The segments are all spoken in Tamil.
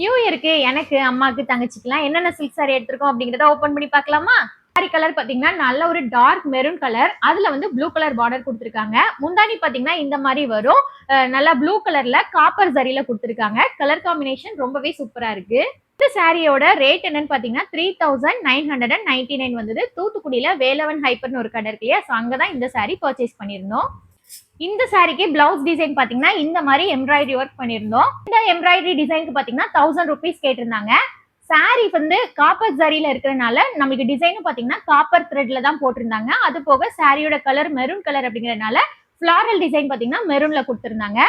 நியூ இயருக்கு எனக்கு, அம்மாக்கு, தங்கச்சிக்கலாம் என்னென்ன சில்க் சாரி எடுத்திருக்கோம் அப்படிங்கிறத ஓப்பன் பண்ணி பார்க்கலாமா? சாரி கலர் பாத்தீங்கன்னா நல்ல ஒரு டார்க் மெரூன் கலர். அதுல வந்து ப்ளூ கலர் பார்டர் குடுத்திருக்காங்க. முந்தானி பாத்தீங்கன்னா இந்த மாதிரி வரும். நல்லா ப்ளூ கலர்ல காப்பர் ஜரியில குடுத்திருக்காங்க. கலர் காம்பினேஷன் ரொம்பவே சூப்பரா இருக்கு. இந்த சாரியோட ரேட் என்னன்னு பாத்தீங்கன்னா 3999 வந்தது. தூத்துக்குடியில வேலவன் ஹைப்பர்னு ஒரு கடை இருக்கு இல்லையா? சோ அங்கதான் இந்த சாரி பர்ச்சேஸ் பண்ணியிருந்தோம். இந்த சாரிக்கு பிளவுஸ் டிசைன் பாத்தீங்கன்னா இந்த மாதிரி எம்ப்ராய்டரி ஒர்க் பண்ணிருந்தோம். இந்த எம்ப்ராய்டரி டிசைனுக்கு பாத்தீங்கன்னா 1000 ருபீஸ் கேட்டிருந்தாங்க. சாரி வந்து காப்பர் ஜரியில இருக்கிறனால நமக்கு டிசைனும் பாத்தீங்கன்னா காப்பர் த்ரெட்ல தான் போட்டிருந்தாங்க. அது போக சாரியோட கலர் மெரூன் கலர் அப்படிங்கறதுனால ஃபிளாரல் டிசைன் பாத்தீங்கன்னா மெரூன்ல கொடுத்திருந்தாங்க.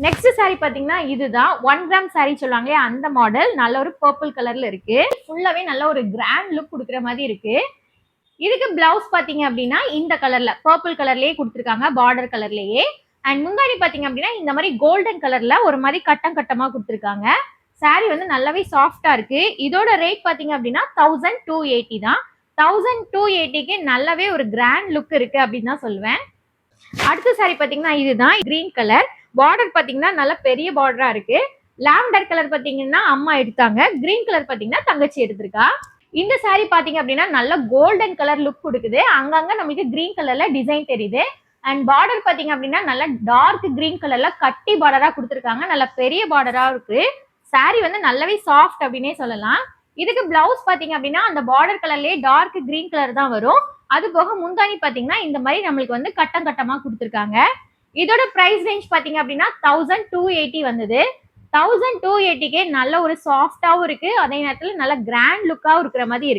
நெக்ஸ்ட் சாரி பாத்தீங்கன்னா இதுதான் 1 கிராம் சாரி சொல்லுவாங்க அந்த மாடல். நல்ல ஒரு பர்பிள் கலர்ல இருக்கு. ஃபுல்லாவே நல்ல ஒரு கிராண்ட் லுக் கொடுக்குற மாதிரி இருக்கு. இதுக்கு பிளவுஸ் பாத்தீங்க அப்படின்னா இந்த கலர்ல பர்பிள் கலர்லயே கொடுத்துருக்காங்க, பார்டர் கலர்லயே. அண்ட் முந்தானி பாத்தீங்க அப்படின்னா இந்த மாதிரி கோல்டன் கலர்ல ஒரு மாதிரி கட்டம் கட்டமா கொடுத்துருக்காங்க. சாரி வந்து நல்லாவே சாஃப்டா இருக்கு. இதோட ரேட் பாத்தீங்க அப்படின்னா 1280 தான். 1280க்கு நல்லாவே ஒரு கிராண்ட் லுக் இருக்கு அப்படின்னு தான் சொல்லுவேன். அடுத்த சாரி பாத்தீங்கன்னா இதுதான் கிரீன் கலர். பார்டர் பாத்தீங்கன்னா நல்ல பெரிய பார்டரா இருக்கு. லாவெண்டர் கலர் பாத்தீங்கன்னா அம்மா எடுத்தாங்க. கிரீன் கலர் பாத்தீங்கன்னா தங்கச்சி எடுத்திருக்கா. இந்த சாரி பாத்தீங்க அப்படின்னா நல்ல கோல்டன் கலர் லுக் கொடுக்குது. அங்கங்க நமக்கு கிரீன் கலர்ல டிசைன் தெரியுது. அண்ட் பார்டர் பாத்தீங்க அப்படின்னா நல்ல டார்க் கிரீன் கலர்ல கட்டி பார்டரா கொடுத்துருக்காங்க. நல்ல பெரிய பார்டரா இருக்கு. சாரி வந்து நல்லாவே சாஃப்ட் அப்படின்னே சொல்லலாம். இதுக்கு பிளவுஸ் பாத்தீங்க அப்படின்னா அந்த பார்டர் கலர்லயே டார்க் கிரீன் கலர் தான் வரும். அது போக முந்தானி பாத்தீங்கன்னா இந்த மாதிரி நம்மளுக்கு வந்து கட்டம் கட்டமா கொடுத்துருக்காங்க. இதோட பிரைஸ் ரேஞ்ச் பாத்தீங்க அப்படின்னா 1280 வந்தது. 1280க்கே நல்ல ஒரு சாஃப்டாவும் இருக்கு. அதே நேரத்துல நல்ல கிராண்ட் லுக்காவும் இருக்கிற மாதிரி இருக்கு.